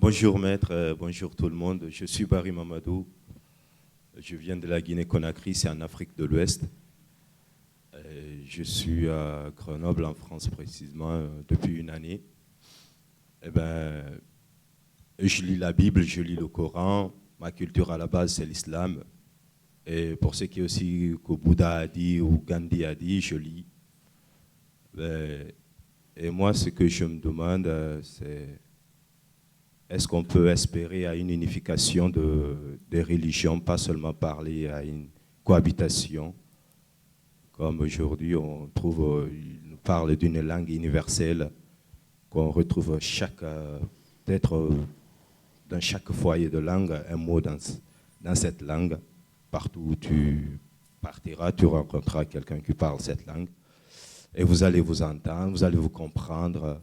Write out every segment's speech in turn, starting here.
Bonjour maître, bonjour tout le monde. Je suis Barry Mamadou. Je viens de la Guinée-Conakry, c'est en Afrique de l'Ouest. Je suis à Grenoble, en France précisément, depuis une année. Eh ben, je lis la Bible, je lis le Coran. Ma culture à la base, c'est l'islam. Et pour ce qui est aussi que Bouddha a dit ou Gandhi a dit, je lis. Et moi, ce que je me demande, c'est est-ce qu'on peut espérer à une unification des religions, pas seulement parler à une cohabitation, comme aujourd'hui on trouve, on parle d'une langue universelle qu'on retrouve peut-être dans chaque foyer de langue, un mot dans cette langue. Partout où tu partiras, tu rencontreras quelqu'un qui parle cette langue. Et vous allez vous entendre, vous allez vous comprendre.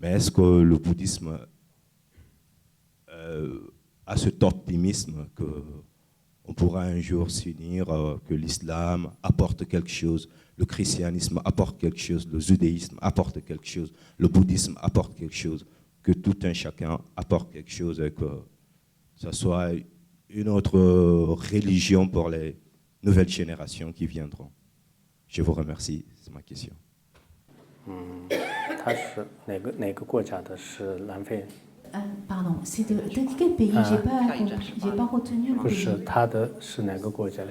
Mais est-ce que le bouddhisme a cet optimisme qu'on pourra un jour s'unir, que l'islam apporte quelque chose, le christianisme apporte quelque chose, le judaïsme apporte quelque chose, le bouddhisme apporte quelque chose, que tout un chacun apporte quelque chose et que ce soit une autre religion pour les nouvelles générations qui viendront. Je vous remercie, c'est ma question. 他是哪个国家的？是南非？ Pardon, c'est de quel pays? J'ai pas retenu le pays. 不是，他的是哪个国家？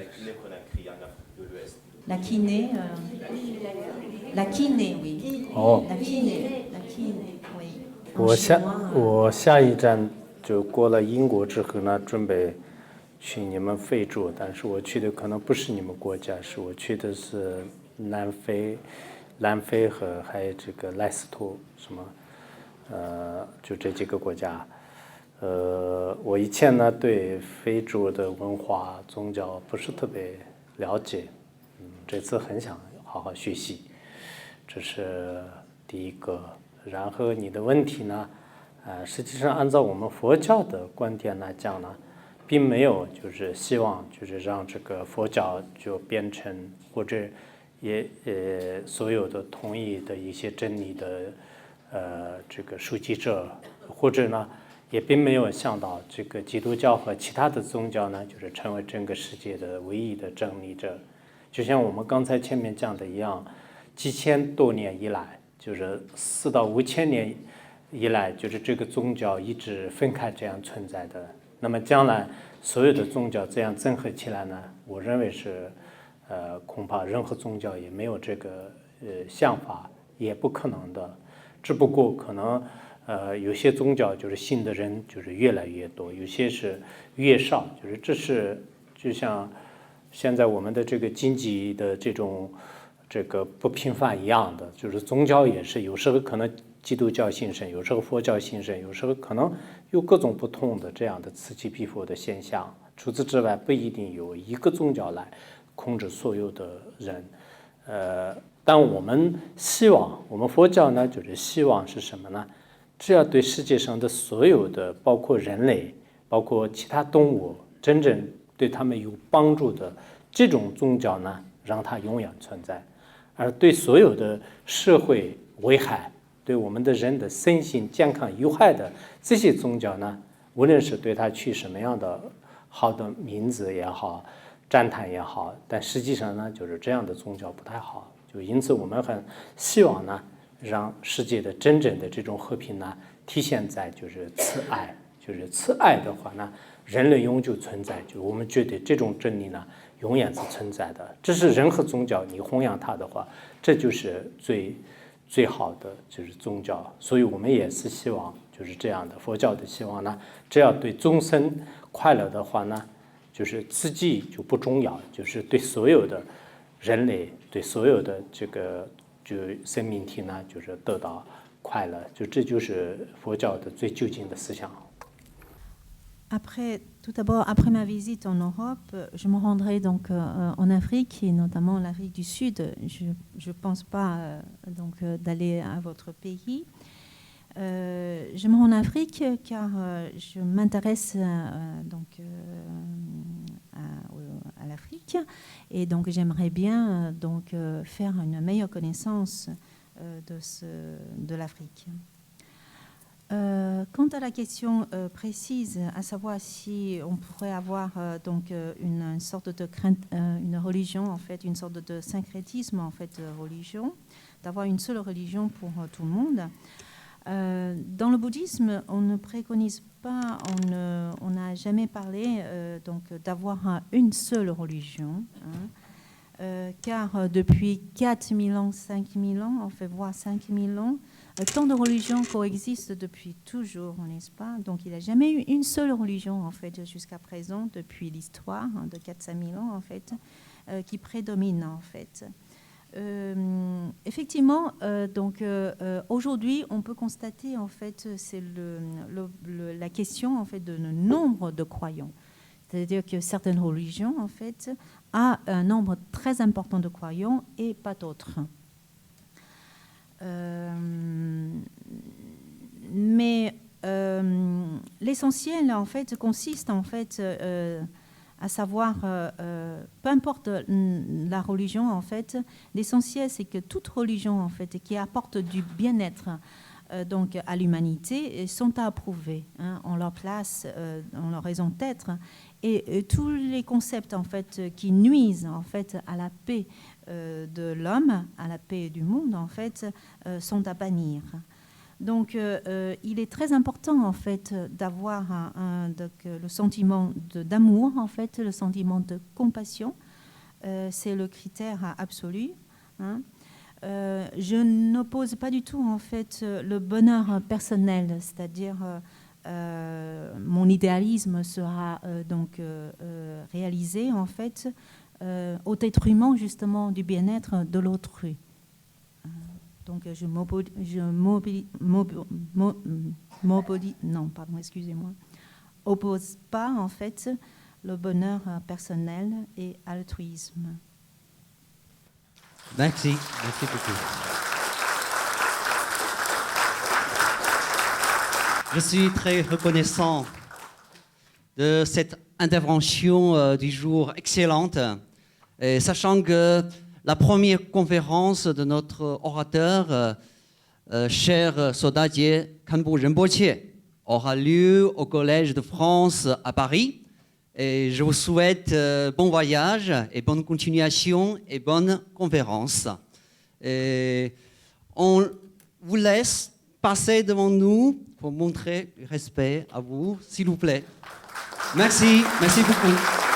La Guinée, la Guinée, oui. Oh. La Guinée, oui. 我下一站就过了英国之后呢，准备去你们非洲，但是我去的可能不是你们国家，是我去的是南非和还有这个莱斯图什么。 就这几个国家，我以前呢对非洲的文化宗教不是特别了解，这次很想好好学习，这是第一个。然后你的问题呢，实际上按照我们佛教的观点来讲呢，并没有就是希望就是让这个佛教就变成或者也所有的同意的一些真理的。 这个书记者，或者呢，也并没有想到这个基督教和其他的宗教呢，就是成为整个世界的唯一的真理者。就像我们刚才前面讲的一样，几千多年以来，就是4到5千年以来，就是这个宗教一直分开这样存在的。那么将来所有的宗教这样整合起来呢，我认为是，恐怕任何宗教也没有这个想法，也不可能的。 只不过可能，有些宗教就是信的人就是越来越多，有些是越少，就是这是就像现在我们的这个经济的这个不平凡一样的，就是宗教也是有时候可能基督教兴盛，有时候佛教兴盛，有时候可能有各种不同的这样的此起彼伏的现象。除此之外，不一定有一个宗教来控制所有的人，但我们希望，我们佛教呢，就是希望是什么呢？只要对世界上的所有的，包括人类，包括其他动物，真正对他们有帮助的这种宗教呢，让它永远存在；而对所有的社会危害、对我们的人的身心健康有害的这些宗教呢，无论是对它取什么样的好的名字也好，赞叹也好，但实际上呢，就是这样的宗教不太好。 就因此，我们很希望呢，让世界的真正的这种和平呢，体现在就是慈爱。就是慈爱的话呢，人类永久存在。就我们觉得这种真理呢，永远是存在的。这是任何宗教，你弘扬它的话，这就是最好的就是宗教。所以我们也是希望就是这样的。佛教的希望呢，只要对众生快乐的话呢，就是自己就不重要，就是对所有的。 人类对所有的这个就生命体呢，就是得到快乐，就这就是佛教的最究竟的思想。 Tout d'abord, après ma visite en Europe, je me rendrai donc en Afrique et notamment l'Afrique du Sud. Je pense pas donc d'aller à votre pays. Je me rends en Afrique car je m'intéresse donc à l'Afrique et donc j'aimerais bien donc faire une meilleure connaissance de l'Afrique. Quant à la question précise, à savoir si on pourrait avoir donc une sorte de une religion, en fait, une sorte de syncrétisme, en fait, religion, d'avoir une seule religion pour tout le monde. Dans le bouddhisme, on ne préconise pas, on n'a jamais parlé donc d'avoir une seule religion, hein, car depuis 4000 ans, 5000 ans, en fait, voire 5000 ans, tant de religions coexistent depuis toujours, n'est-ce pas? Donc il n'y a jamais eu une seule religion, en fait, jusqu'à présent, depuis l'histoire de 4 000 ans, en fait, qui prédomine, en fait. Effectivement, donc aujourd'hui, on peut constater, en fait, c'est la question, en fait, de nombre de croyants. C'est-à-dire que certaines religions, en fait, ont un nombre très important de croyants et pas d'autres. Mais l'essentiel, en fait, consiste, en fait, à savoir, peu importe la religion, en fait, l'essentiel, c'est que toute religion, en fait, qui apporte du bien-être donc à l'humanité, sont à approuver, hein, en leur place, en leur raison d'être, et tous les concepts, en fait, qui nuisent, en fait, à la paix de l'homme, à la paix du monde, en fait, sont à bannir. Donc, il est très important, en fait, d'avoir le sentiment d'amour, en fait, le sentiment de compassion. C'est le critère absolu, hein. Je n'oppose pas du tout, en fait, le bonheur personnel, c'est-à-dire mon idéalisme sera donc réalisé, en fait, au détriment, justement, du bien-être de l'autrui. Donc, je oppose pas, en fait, le bonheur personnel et altruisme. Merci beaucoup. Je suis très reconnaissant de cette intervention du jour excellente, et sachant que la première conférence de notre orateur, cher Sodadje Khenpo Rinpoche, aura lieu au Collège de France à Paris. Et je vous souhaite bon voyage et bonne continuation et bonne conférence. Et on vous laisse passer devant nous pour montrer respect à vous, s'il vous plaît. Merci beaucoup.